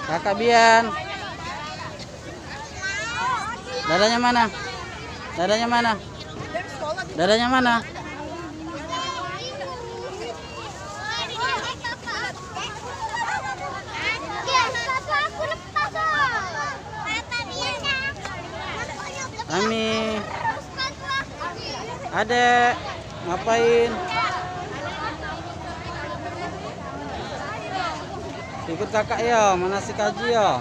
Kakak Bian. Dadanya mana? Dadanya mana? Dadanya mana? Ami. Adek, ngapain? Ikut kakak ya, mana si Kaji ya?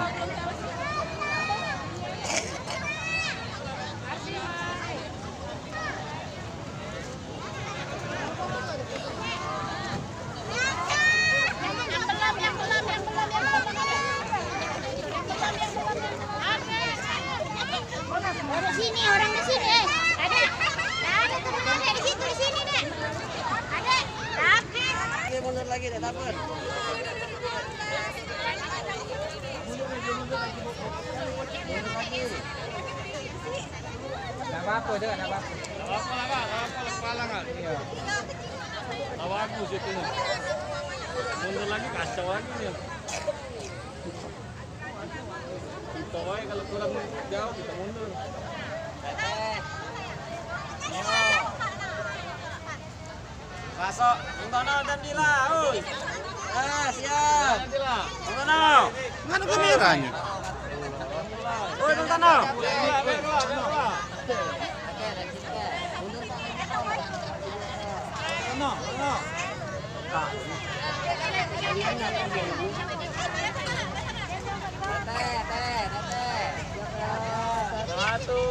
Sini orang di sini, ada di situ di sini deh, ada, tapi Mundur lagi deh, dapat. Enggak apa-apa deh, enggak apa-apa. Enggak apa-apa, kepala kan. Iya. Bagus itu. Mundur lagi kacau lagi nih. Pokoknya kalau kurang jauh kita mundur. Masuk, Untono dan Dila, oi. Siap. Dila. Untono. Mana kameranya? Oi, Untono. Satu.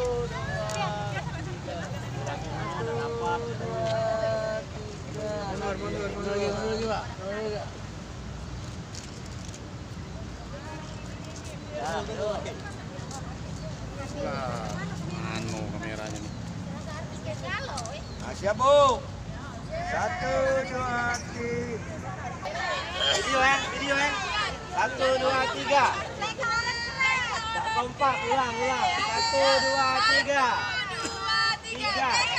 Mundur lagi, Pak. Anu kameranya nih. Nah, siap, Bu. 1, 2, 3. Video, ya. 1, 2, 3. Tak kompak, ulang. 1, 2, 3. 3.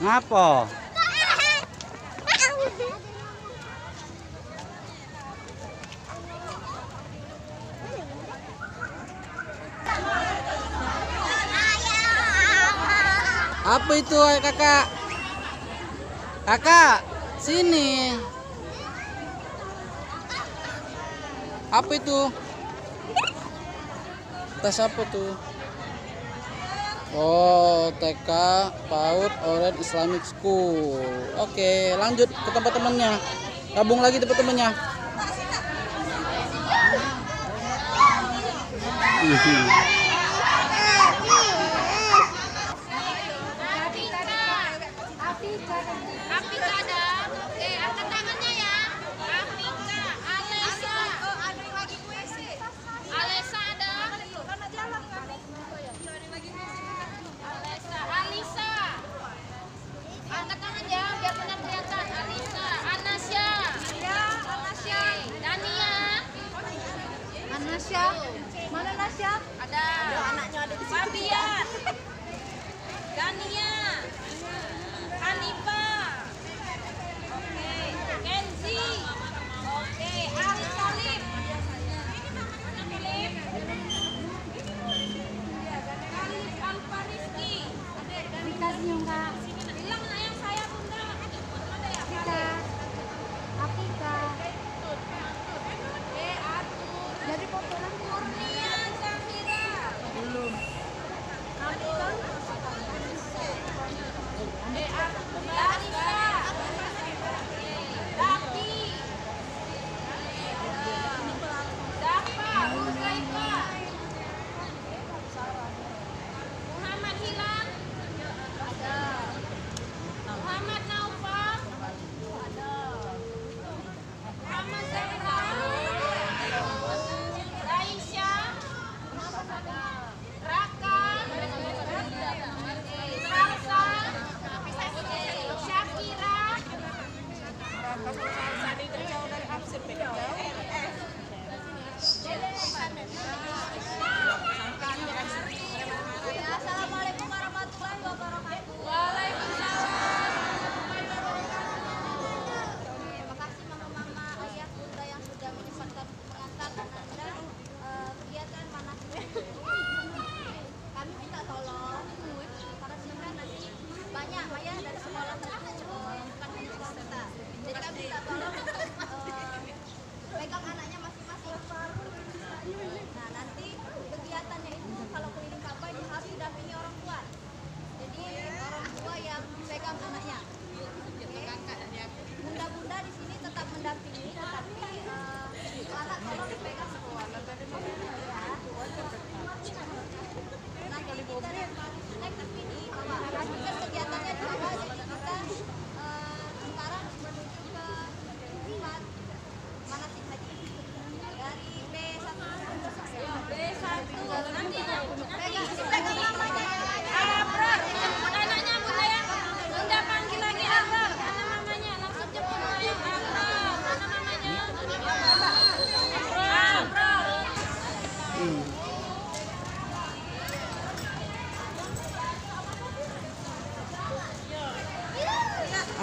Ngapa? Apa itu, kakak? Kakak, sini. Apa itu? Tes apa tuh? Oh, TK PAUD Orange Islamic School. Oke, lanjut ke tempat temannya. Gabung lagi tempat temannya. angkat tangannya ya. Alesa. Alesa ada. Alisa. Angkat tangan ya biar benar kelihatan. Alisa, Anasya. Dania. Anasya. Mana Nasya? Ada. Anaknya ada di situ. Fabian. Dania. Hanifa. Oke. Kenzi. Oke. Arif Salim. Alif Alfariski. Dikasih yang Kak. Bilang ayah saya Bunda. Ada ya? Kita. Afrika. Arthur. Jadi foto lagi. Kurnian Samira. Belum. Kamu kan? Larissa. Daki. Dafa. Huzaifa. Muhammad Hilal. Ada. Muhammad Naufal. Ada. Muhammad Zahra.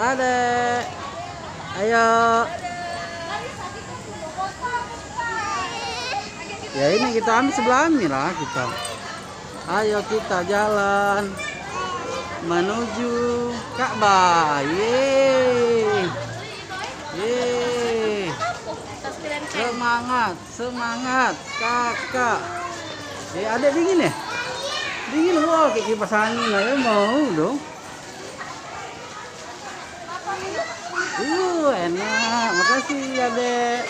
Adek. Ayo. Ya ini kita ambil sebelah ini lah kita. Ayo kita jalan menuju Ka'bah. Yeay. Yeay. Semangat, semangat kakak. Adek dingin ya? Dingin, wah kayak kipas angin aja mau dong. Enak. Makasih adek.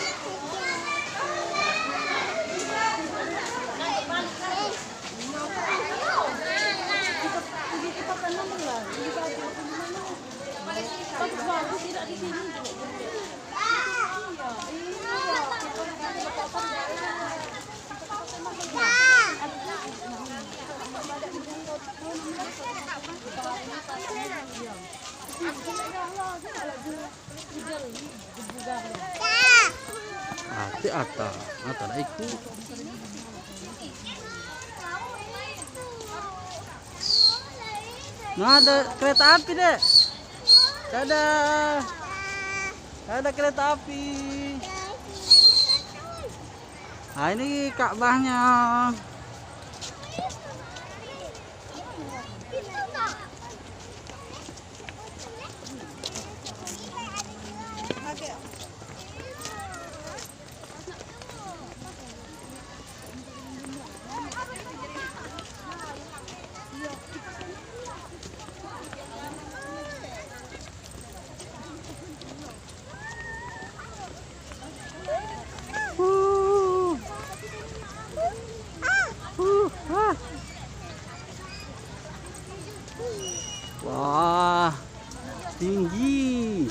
Hati Ata dah ikut. Nah, ada kereta api deh. Dadah. Ada kereta api. Nah, ini Ka'bahnya. Wah, tinggi.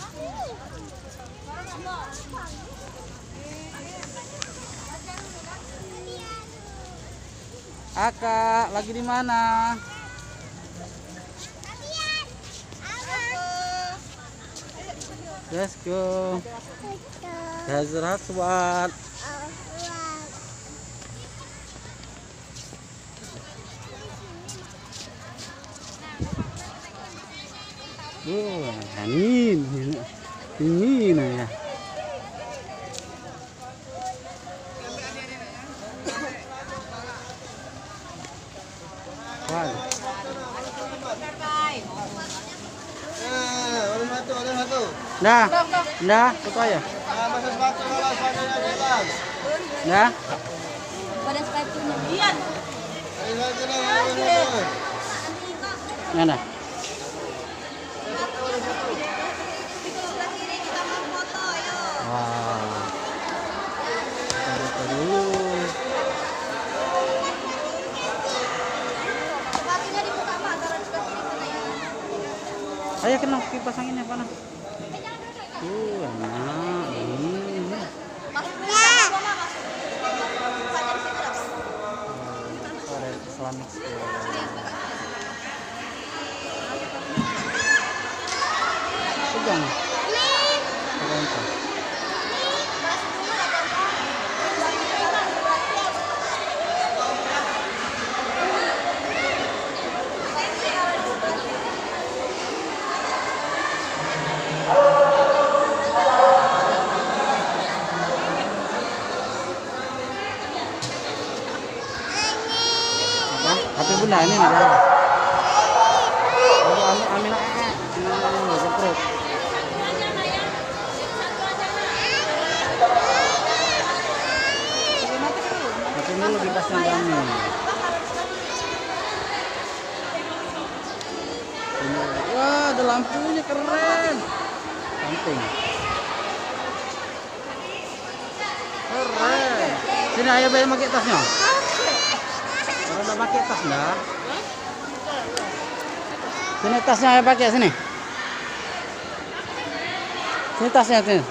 Kakak, lagi di mana? Let's go. Hajar Aswad. Ini ya. Wah. Dah, foto ya. Dah. Pada sepatunya. Iya. Mana? Wah. Foto dulu. Ayo kena kipas anginnya panas. Enak. Islamic School. Pegang. Pegang. Tapi bunda ini ada. Amin jemput. Tapi dulu kipasnya kami. Wah, ada lampunya keren. Penting. Keren. Sini ayo bayar pakai tasnya. Kalau udah pakai tas enggak? Sini tasnya ayo pakai sini. Sini tasnya sini.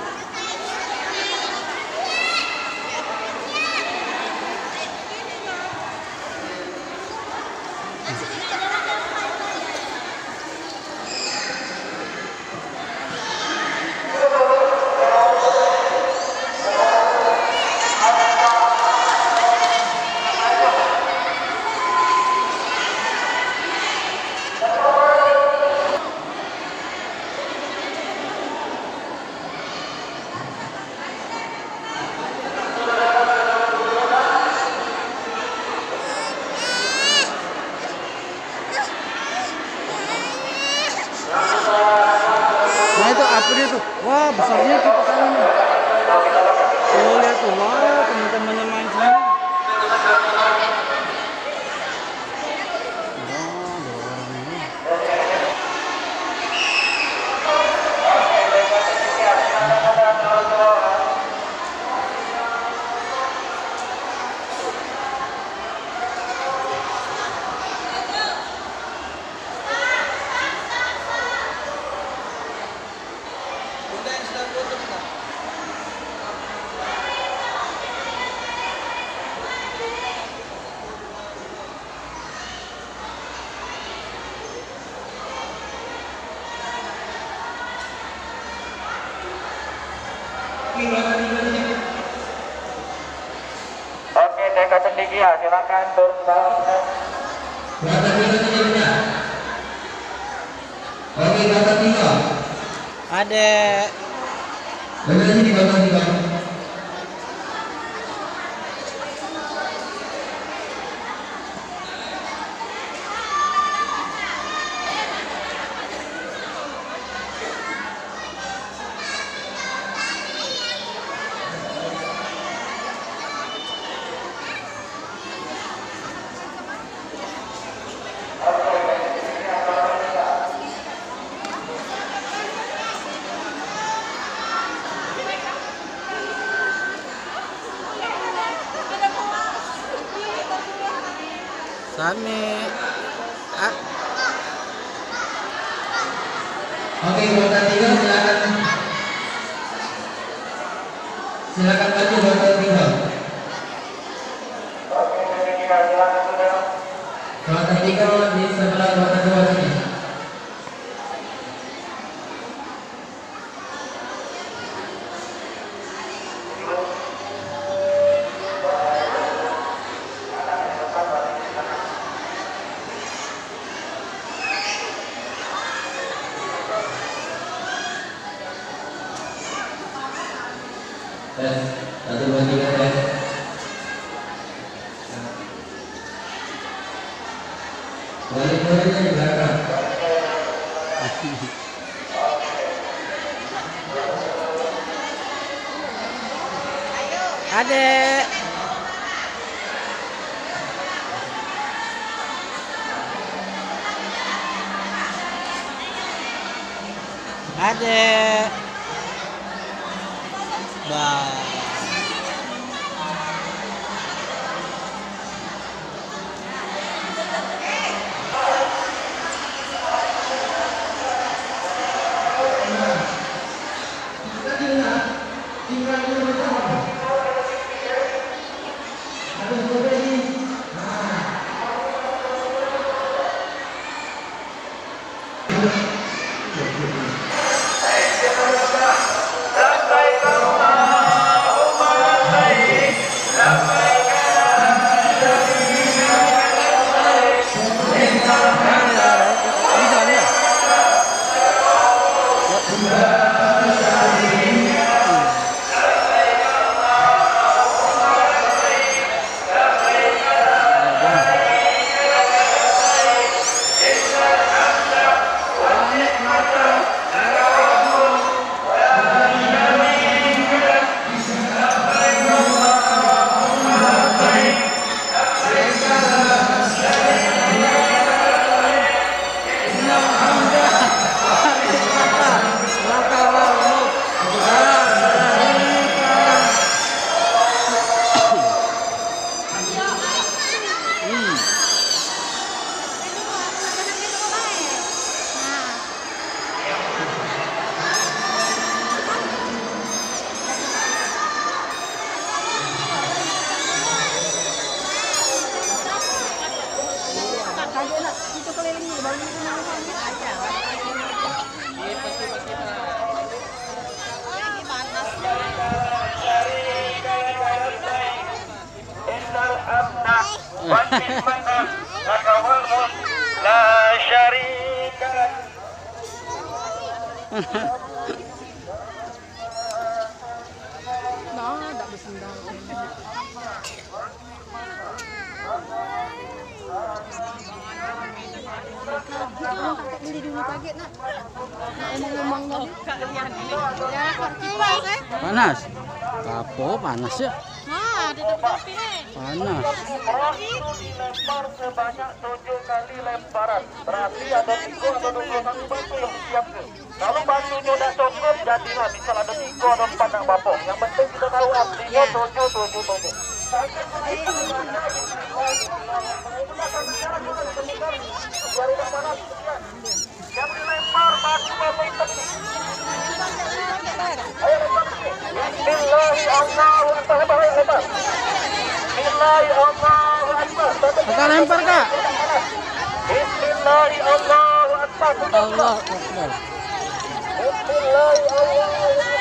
Kacang Diki ya, silakan turun ke bawah. Berapa tiga? Oke, berapa tiga? Ada. Benar sini berapa tiga? Sami. Ah. Oke, kuota 3 silakan. Silakan maju kuota 3. Kuota 3 di sebelah kuota 2 sini. Tes 1 2 3 tes. Balik-baliknya di belakang. Adek. Adek. Bah. Panas. Kapo panas ya? Nah, di depan sini. Panas. Dilempar sebanyak 7 kali lemparan. Berarti ada 3 atau 21 batu yang disiapkan. Kalau batunya udah cukup, jadilah misal ada 3 atau 4 yang bapok. Yang penting kita tahu artinya 7. Yang dilempar batu-batu hitam. Bismillahi Allahu Akbar. Lebar. Bismillahi Allahu Akbar. Kakak lempar, Kak. Bismillahi Allahu Akbar. Allah Akbar. Bismillahi Allahu Akbar.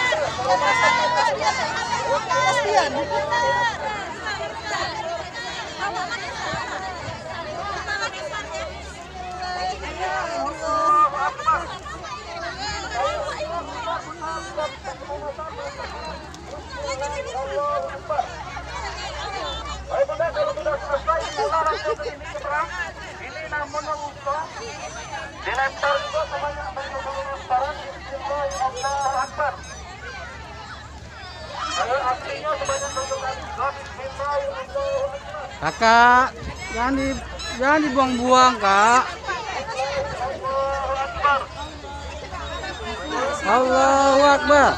Dilempar juga sebanyak 7 kali lemparan. Allahu Akbar. Ayo akhirnya sebanyak 7 kali. Bismillah, Allahu Akbar. Kakak, jangan dibuang-buang, Kak. Allahu Akbar. Allahu Akbar.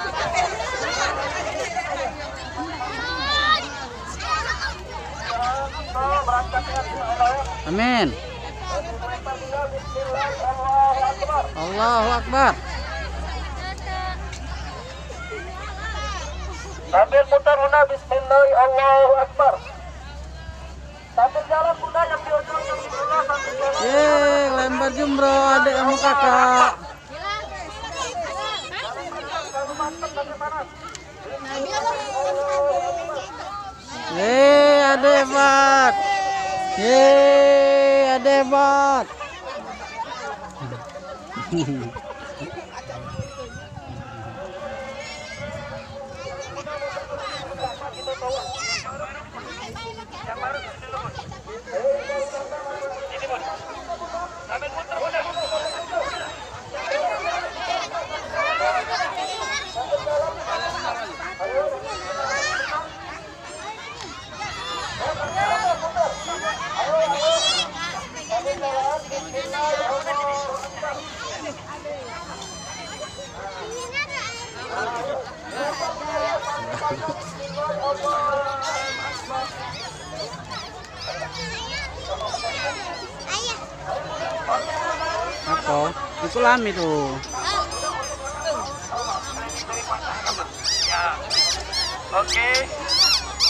Berangkat dengan bismillah. Amin. Dilempar juga bismillah, Allahu Akbar. Allahu Akbar. Sambil putar Bunda, bismillah, Allahu Akbar. Sambil jalan Bunda, yang di ujung yang di bawah sambil jalan. Yeay, lempar jumroh adik sama kakak. Yeay, adik hebat. Yeay, adik hebat. Apa? Itu lami tuh. Oke.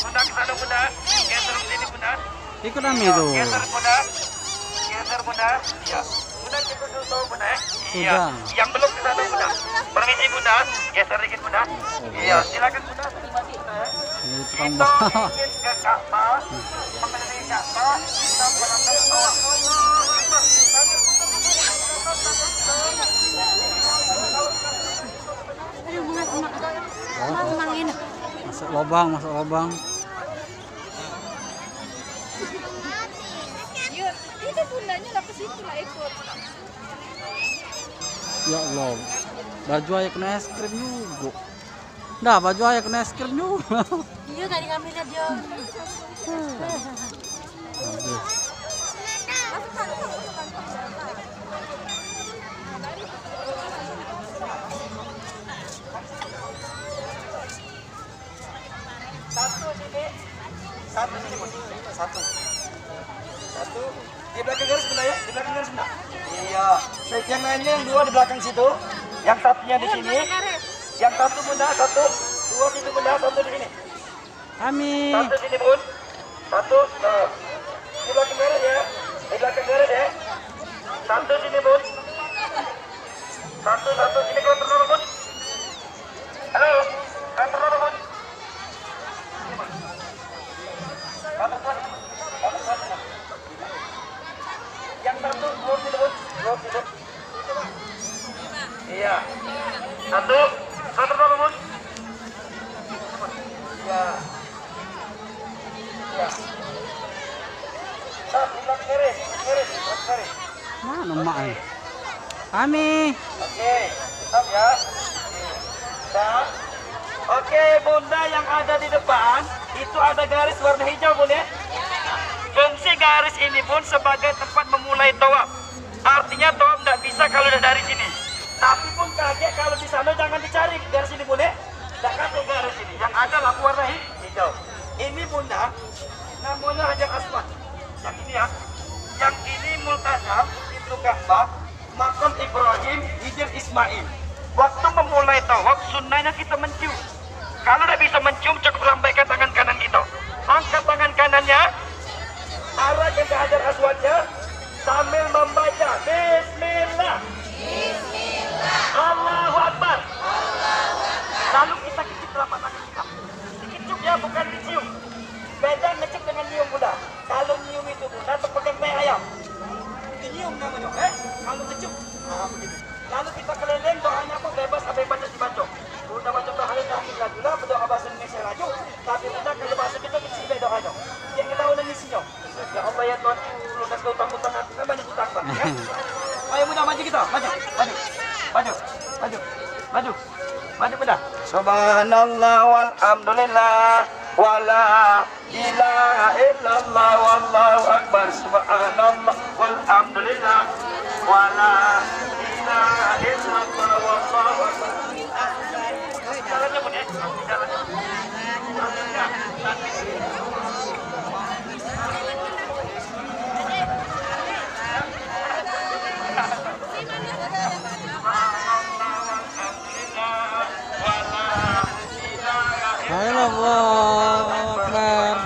Bunda ke sana Bunda. Geser ke sini Bunda. Ikut lami tuh. Geser Bunda. Geser Bunda. Ya. Bunda kita dulu Bunda. Iya. Sudah. Yang belum ke sana Bunda. Permisi Bunda. Geser dikit Bunda. Iya, silakan Bunda. Ini tukang Kita bawa. ingin ke Ka'bah, mengelilingi Ka'bah, kita berangkat ke bawah. Masuk lubang, masuk lubang. Itu bundanya lah ke situ lah ikut. Ya Allah. Baju ayah kena es krim juga. Dah, baju ayah kena es krim juga. Iya tadi kami lihat dia. Satu sini Bun. Satu. Di belakang garis Bunda ya, di belakang garis Bunda. Iya. Yang lainnya yang dua di belakang situ. Yang satunya di sini. Yang satu Bunda, satu. Dua situ Bunda, satu di sini. Amin. Satu sini Bun. Satu. Di belakang garis ya. Di belakang garis ya. Satu sini Bun. Satu sini kontrol dulu Bun. Halo. Kontrol dulu Bun. Yang satu dua sini Bun. Dua sini. Iya. Satu. Kontrol dulu Bun. Iya. Iya. Bilang garis. Mana mak ini? Ami. Oke, stop ya. Stop. Oke, Bunda yang ada di depan itu ada garis warna hijau Bun ya. Fungsi garis ini pun sebagai tempat memulai tawaf. Artinya tawaf tidak bisa kalau udah dari sini. Tapi pun kaget kalau di sana jangan dicari garis ini Bun ya. Tidak ada garis ini. Yang ada lampu warna hijau. Ini Bunda namanya Hajar Aswad. Yang ini ya. Yang ini Multazam, itu Ka'bah, makam Ibrahim, Hijr Ismail. Waktu memulai tawaf, sunnahnya kita mencium. Kalau tidak bisa mencium, cukup lambaikan tangan kanan kita. Angkat tangan kanannya, arah ke Hajar Aswadnya, sambil membaca Bismillah. Allahu Akbar. Lalu kita kecip telapak tangan kita. Dikecip ya, bukan dicium. Beda ngecip dengan nyium Bunda. Kalau nyium itu Bunda terpegang teh ayam. Itu nyium namanya. Kalau ngecip, begitu. Lalu kita keliling doanya pun bebas apa yang baca dibaca. Bunda baca doanya tahmid lagi lah, berdoa bahasa Indonesia lagi. Tapi Bunda kalau bahasa kita kecil doanya. Yang kita udah ngisinya. Ya Allah ya Tuhan, lunas utang-utang hati, banyak utang. Akbar. Ya. Ayo Bunda maju kita, maju. Maju Bunda. Subhanallah walhamdulillah wala ilaha illallah wallahu akbar. Subhanallah walhamdulillah wala ilaha illallah wallahu akbar. Jalannya Bunda, jalannya. Allahu Akbar.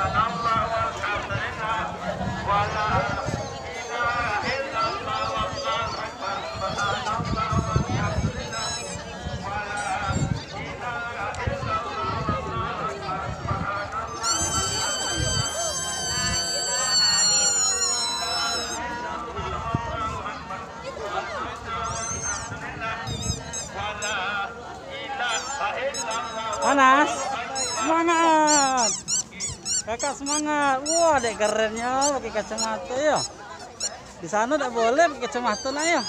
Anas, semangat. Kakak semangat. Wah, dek kerennya pakai kacamata ya. Di sana tak boleh pakai kacamata lah ya.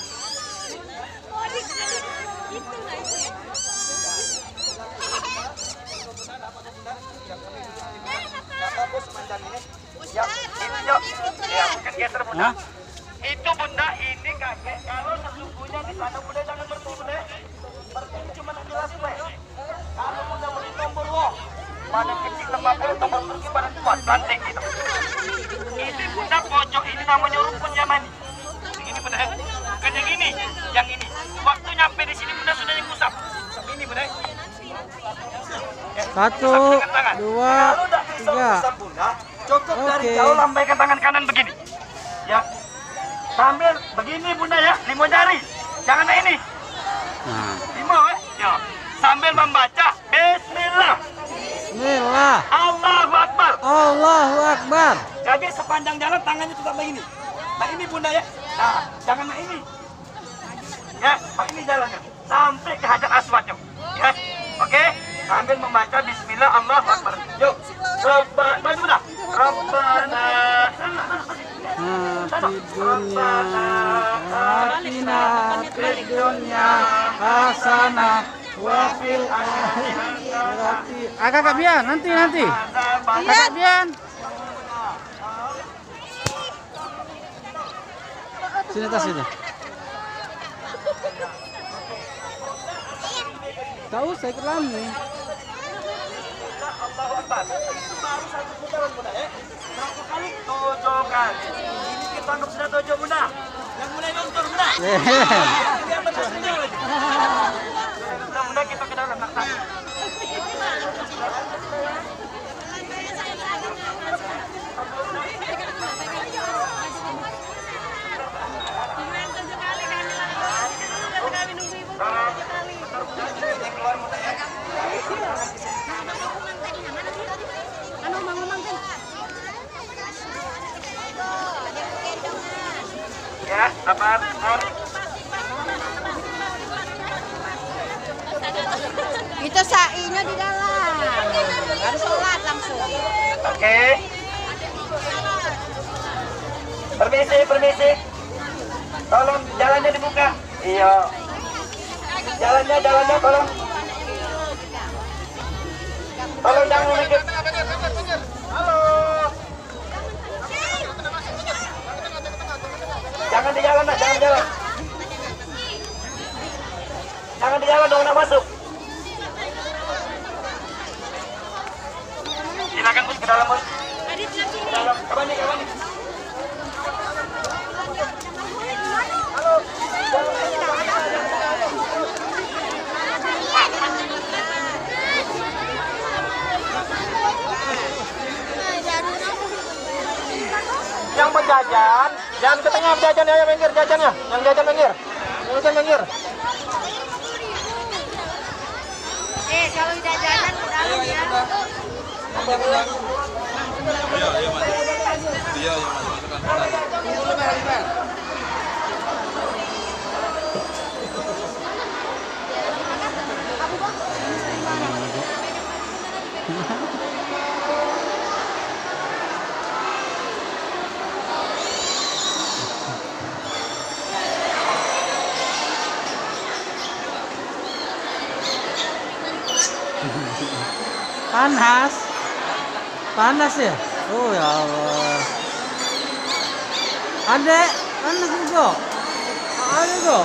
Hah? Itu Bunda, ini kakek. Kalau sesungguhnya di sana Bunda jangan bertemu Bunda. Bertemu cuma jelas Bunda. Kalau Bunda beli tombol loh, pada kecil lembaga tombol pergi pada kuat banting gitu. Ini Bunda pojok ini namanya rumpun zaman. Ini Bunda, bukan yang ini, yang ini. Waktu nyampe di sini Bunda sudah yang usap. Ini Bunda. Satu, dua, tiga. Cukup dari jauh lambaikan tangan kanan begini. Ya. Sambil begini Bunda ya, 5 jari. Jangan ini. Nah. 5 ya. Sambil membaca Bismillah. Bismillah. Allahu Akbar. Allahu Akbar. Jadi sepanjang jalan tangannya tetap begini. Nah ini Bunda ya. Nah, jangan nah ini. Ya, Pak ini jalannya. Sampai ke Hajar Aswadnya. Ya. Oke. Sambil membaca Bismillah Allahu Akbar. Yuk. Maju Bunda. Rabbana fid dunya hasanah wa fil akhirati. Kakak Bian, nanti. Kakak Bian. Sini tas itu. Tahu saya ikut lami. Allahu Akbar. Itu baru 1 putaran Bunda ya. Berapa kali? 7 kali. Ini kita anggap sudah 7 Bunda. Yang mulai nonton Bunda. Biar betul-betul lagi. Bunda kita ke dalam nak. Ya, sabar. Itu sa'inya di dalam. Harus sholat langsung. Oke. Permisi. Tolong jalannya dibuka. Iya. Jalannya tolong. Tolong jangan mikir. Halo. Jangan di jalan, nak. Jangan jalan. Jangan di jalan dong, nak masuk. Silakan Bos ke dalam Bos. Ke dalam. Kapan nih? Halo. Yang menjajan, jangan ke tengah jajan ya, minggir jajannya. Yang jajan minggir. Kalau jajanan ke dalam ya. Panas. Panas ya? Oh ya Allah. Adek, panas juga. Ada juga.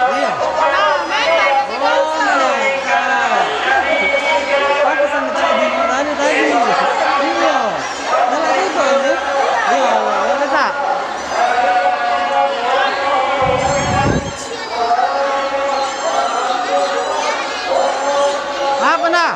Iya. Pantesan tadi. Iya. Nyala juga ini. Iya, ya tak. Apa nah?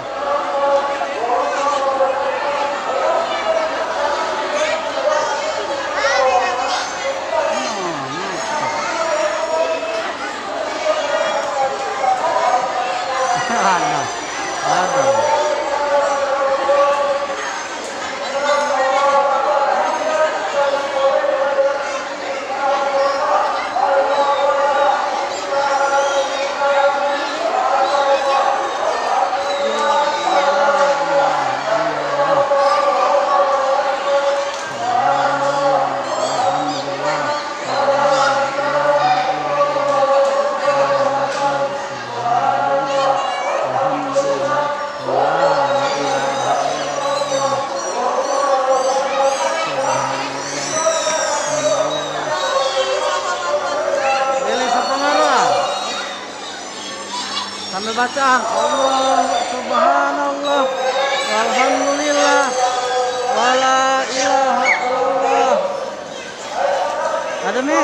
Sambil bacaan Allah subhanallah walhamdulillah wala ilaha illallah. Ada Mi?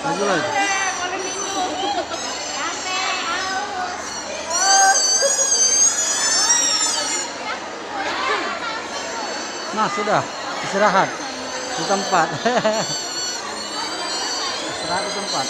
Maju lagi. Nah sudah istirahat di tempat. Istirahat di tempat.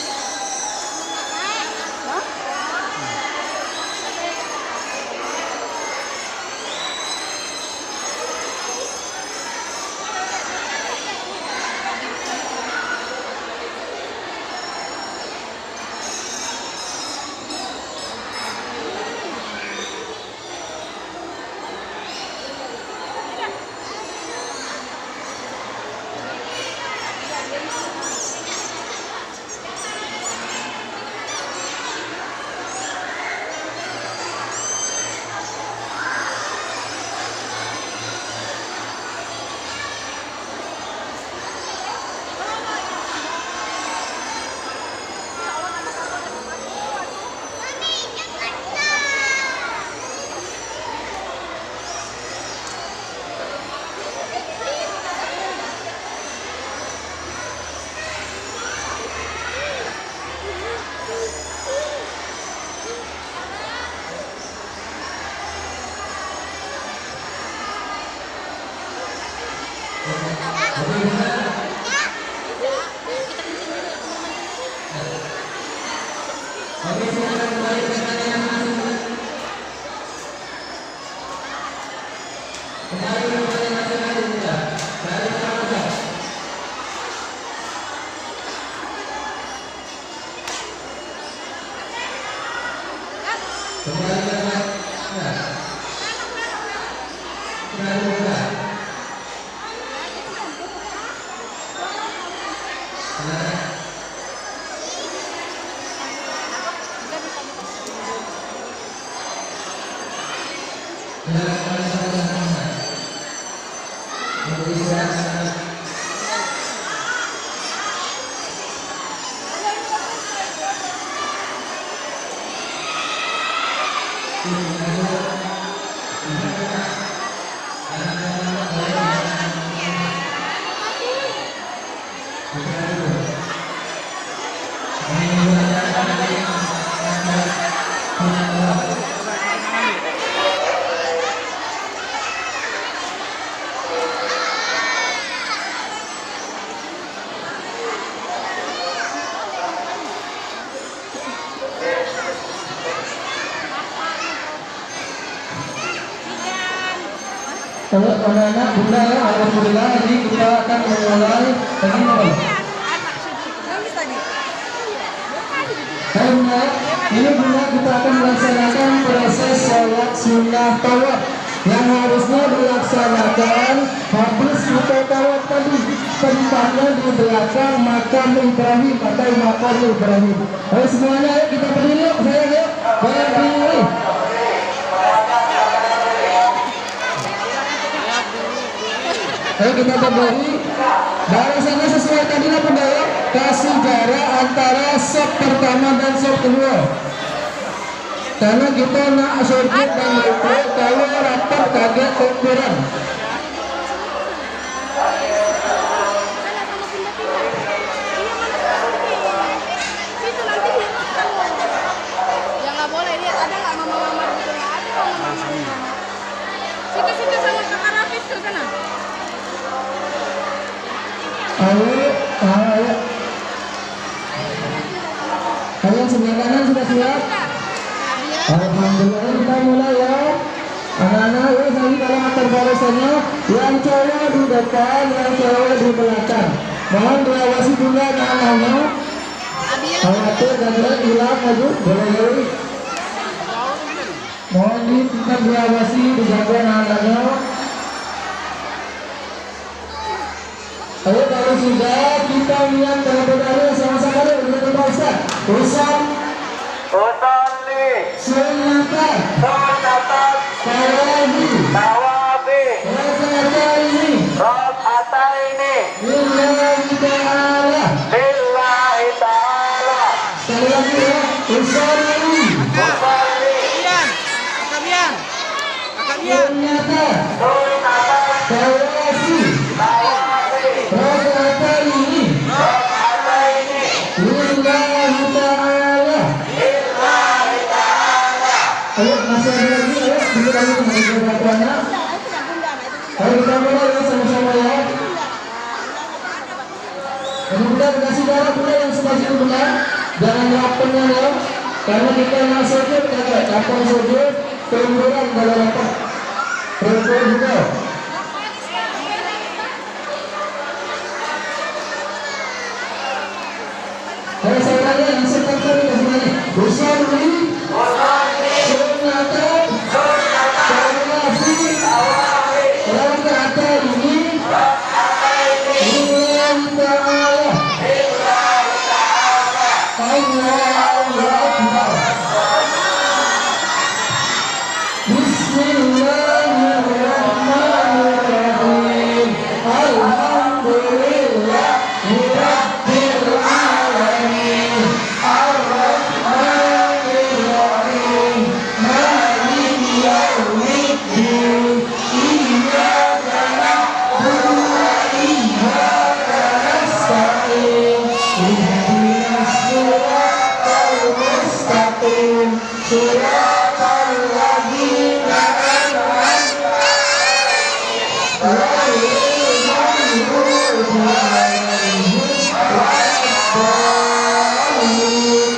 Kalau anak-anak bunda ya, alhamdulillah jadi kita akan memulai begini. Bunda, ini bunda kita akan melaksanakan proses sholat sunnah tawaf yang harusnya dilaksanakan habis kita tawaf tadi, tempatnya di belakang makam Ibrahim atau makam Ibrahim. Ayo semuanya, ayo kita berdiri yuk, sayang yuk, berdiri. Ayo kita berdiri. Barisannya sesuai tadi lah bunda ya. Kasih jarak antara shot pertama dan shot kedua. Karena kita nak sujud dan rukuk, kalau rapat kaget kurang. Ya nggak boleh, lihat ada nggak mama-mama gitu, nggak ada mama-mama. Situ-situ sama kakak Rafif ke sana. Ayo. Kalian sebelah kanan sudah siap? Alhamdulillah kita mulai ya. Anak-anak ya, saya kalau atur barisannya, yang cowok di depan, yang cewek di belakang. Mohon diawasi juga anak-anaknya. Khawatir dan hilang maju, boleh. Mohon kita diawasi, dijaga anak-anaknya. Ayo kalau sudah kita lihat terlebih dahulu sama-sama dulu dengan Pak Ustaz. Usolli Sunnatan sunatan Tawafi Raka'ataini Lillahi Ta'ala. lillahi ta'ala. Sekali lagi ya. Usolli Usolli Akabian. Sunnatan sunatan Tawafi Raka'ataini Raka'ataini Lillahi Ta'ala. lillahi ta'ala. Ayo masih ada lagi ya. Dulu kami mengajar bapaknya. Ayo kita mulai ya sama-sama ya. Kemudian kasih darah bunda yang sebelah situ bunda. Jangan lapangnya ya. Karena kita nak sujud, kapan sujud, kemudian kalau lapang. Rukuk juga. Ayo saya tanya yang sebentar tadi ke sini. Usolli Sunnatan Tawafi Raka'ataini Lillahi Ta'ala. Allahu Akbar. Bismillahirrahmanirrahim. Alhamdulillahi Rabbil Alamin. Ar-Rahmanir Rahim. Maliki Yaumiddin. Iyyaka na'budu wa iyyaka nasta'in. Ihdinas siratal mustaqim. Siratal ladzina an'amta 'alaihim ghairil maghdubi 'alaihim waladdallin.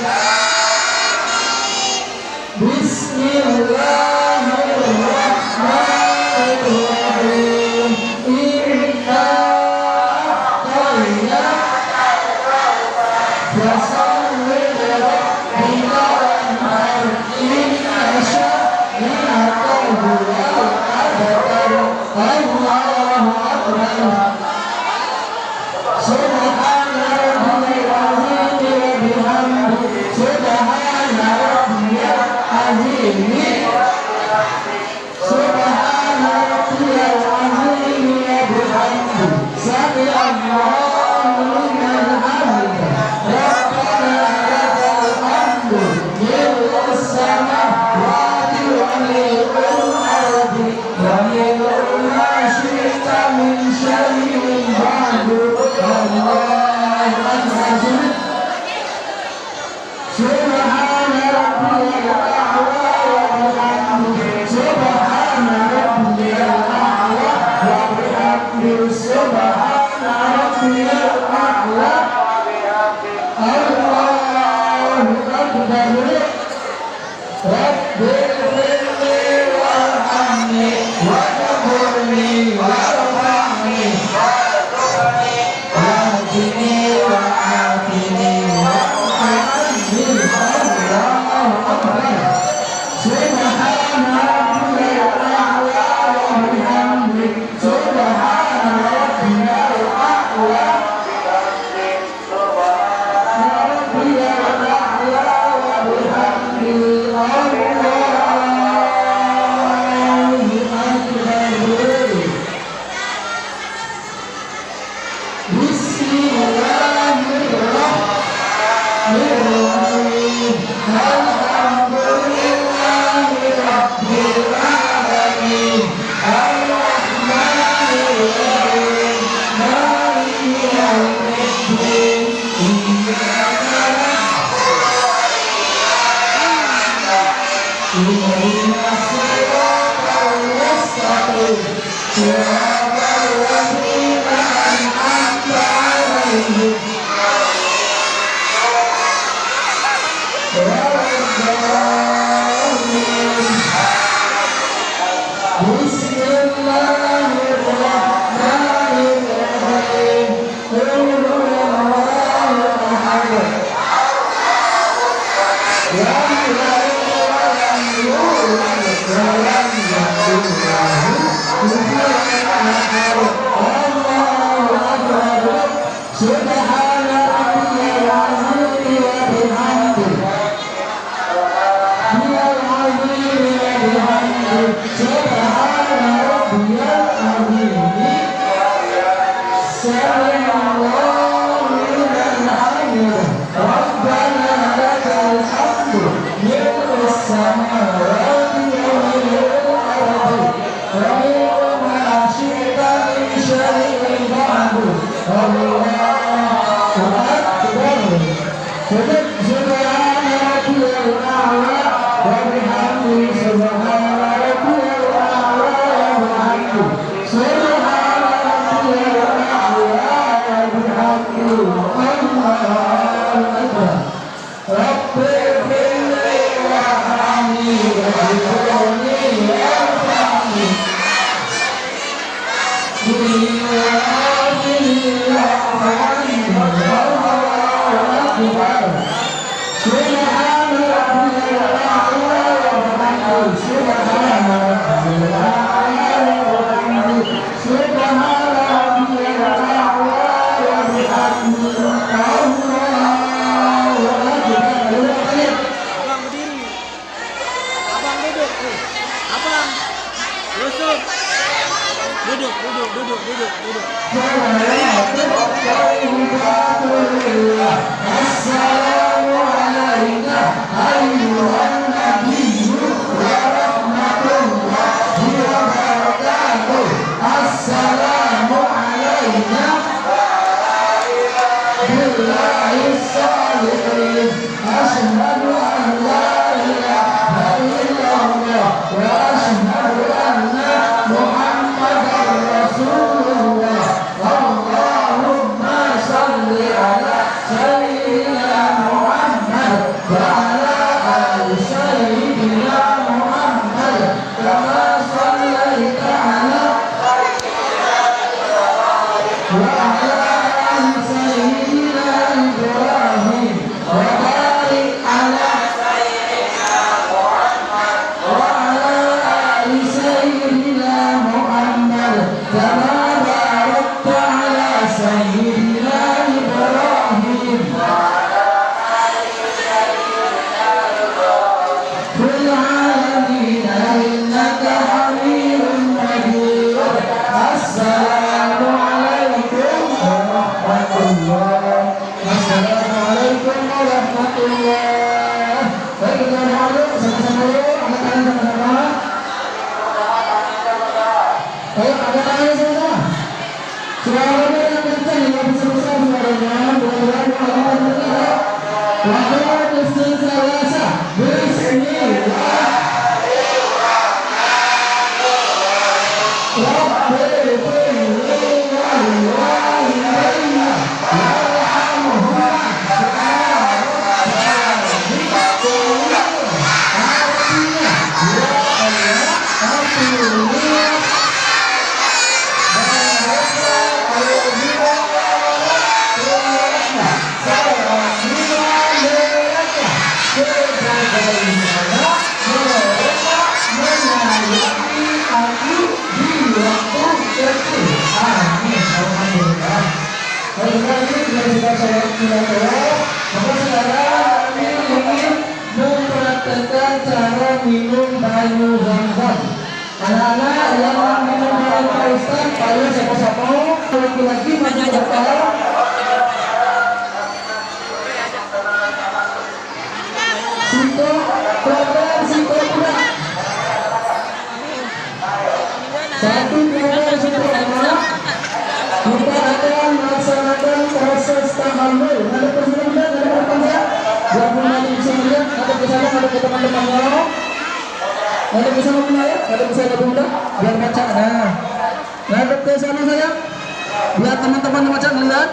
Biar teman-teman baca ngeliat.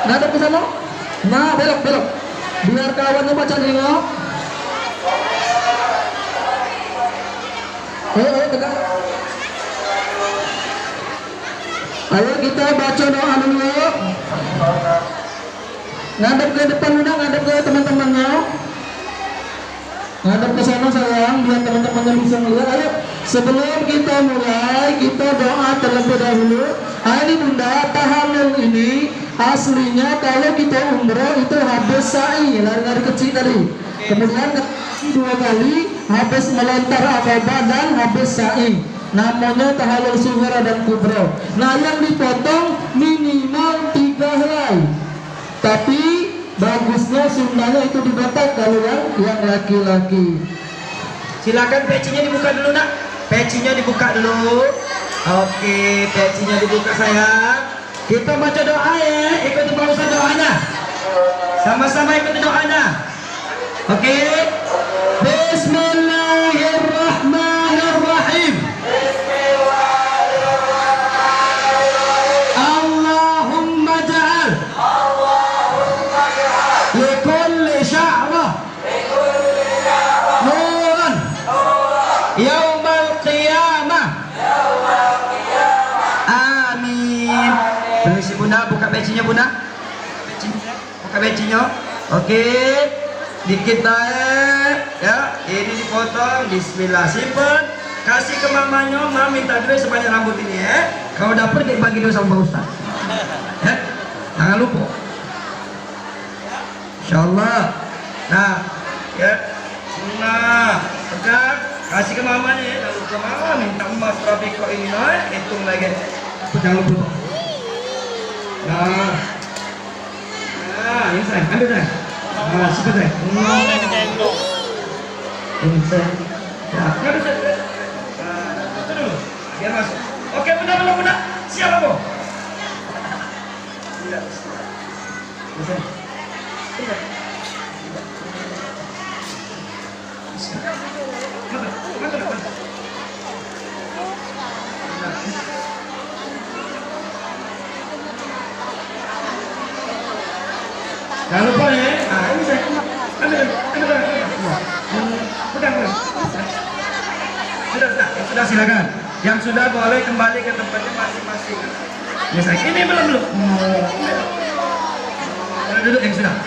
Ngadep ke sana. Nah, belok. Biar kawannya baca nengok. Ayo tegak. Ayo kita baca doa dulu. Ngadep ke depan udah, ngadep ke teman-temannya. Ngadep ke sana sayang, biar teman-temannya bisa melihat. Ayo, sebelum kita mulai, kita doa terlebih dahulu. Ini bunda, tahallul ini aslinya kalau kita umroh itu habis sa'i, lari-lari kecil tadi. Kemudian 2 kali habis melontar aqabah dan habis sa'i. Namanya tahallul sughra dan kubra. Nah, yang dipotong minimal 3 helai. Tapi bagusnya sunnahnya itu dibatak kalau yang laki-laki. Silakan pecinya dibuka dulu nak. Pecinya dibuka dulu. Oke, pecinya dibuka sayang. Kita baca doa ya, ikuti Pak Ustaz doanya. Sama-sama ikuti doanya. Oke. Bismillahirrahmanirrahim. Allahumma ja'al likulli sya'rah nuran yaumal qiyamah. Amin. Permisi Bunda, buka pecinya Bunda. Buka pecinya. Oke. Dikit ya, ini dipotong. Bismillah, simpen. Kasih ke mamanya, Mam minta duit sebanyak rambut ini ya. Kalau dapet dibagi dulu sama Pak Ustaz. Ya, jangan lupa. Insyaallah. Nah, ya. Nah, tegak. Kasih ke mamanya ya. Jangan lupa mama minta emas Rabiko ini, hitung lagi. Jangan lupa. Nah, ini sayang, ambil sayang. Nah, cepat sayang. Ini sayang. Ya, nggak bisa. Itu dulu. Biar masuk. Oke, benar. Siap apa? Tidak. Bisa. Tidak. Jangan lupa ya. Nah, ini saya ambil. Pegang. Sudah silakan. Yang sudah boleh kembali ke tempatnya masing-masing. Ya saya. Ini belum. Duduk yang sudah.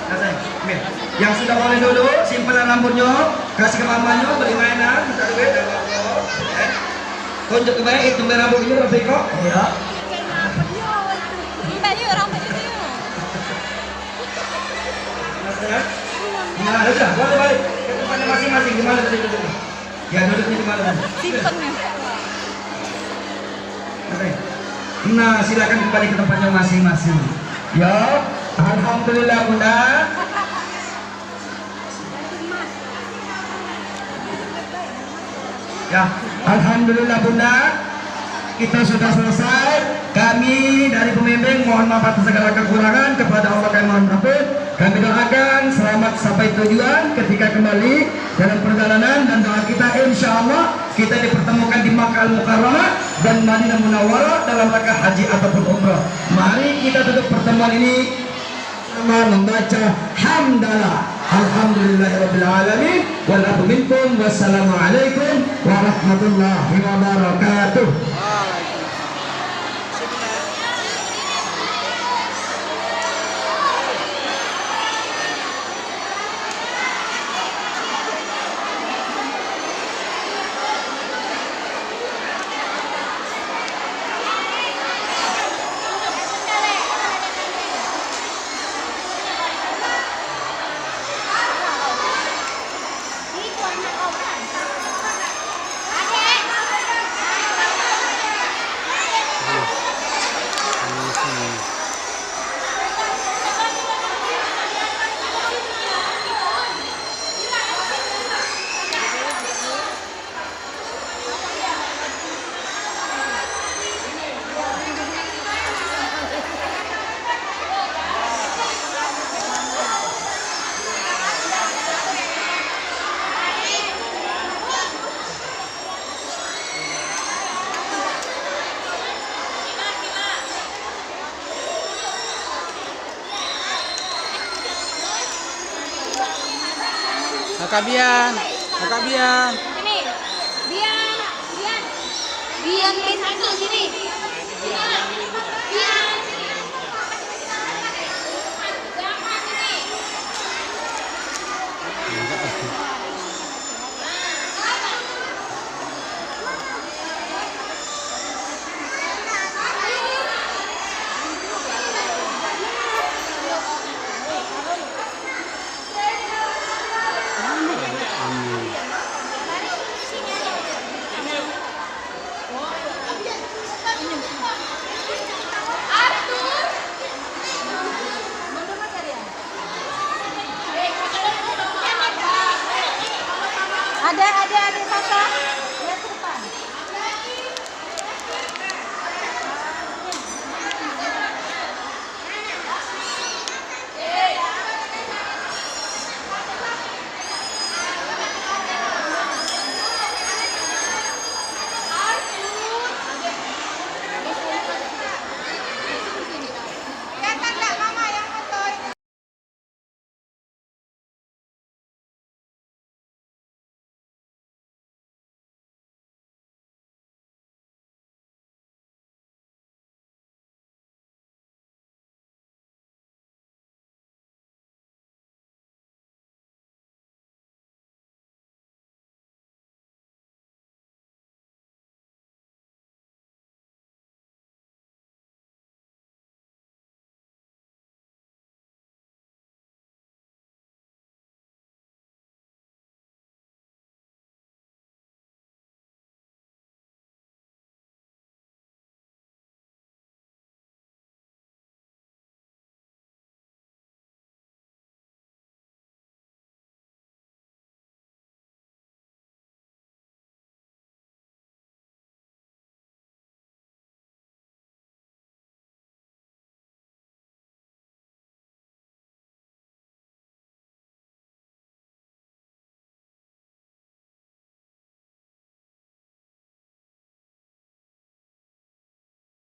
Nah, saya. Ambil. Yang sudah boleh duduk, simpan rambutnya, kasih ke mamanya, beli mainan, minta duit dan rambut. Tunjuk ke baik, itu rambut ini Rabiko. Ya. Nah, sudah, balik ke tempatnya masing-masing. Di mana tadi duduknya? Ya, duduknya di mana tadi? Simpennya. Nah, silakan kembali ke tempatnya masing-masing. Ya, alhamdulillah Bunda. Ya, alhamdulillah Bunda. Kita sudah selesai. Kami dari pembimbing mohon maaf atas segala kekurangan, kepada Allah kami mohon maaf. Kami doakan selamat sampai tujuan ketika kembali dalam perjalanan, dan doa kita insya Allah kita dipertemukan di Makkah Al-Mukarramah dan Madinah Munawwarah dalam rangka haji ataupun umrah. Mari kita tutup pertemuan ini sama membaca hamdalah. Alhamdulillahirabbil alamin wal afu minkum. Wassalamualaikum warahmatullahi wabarakatuh. Kakak Bian. Sini. Bian. Bian satu sini.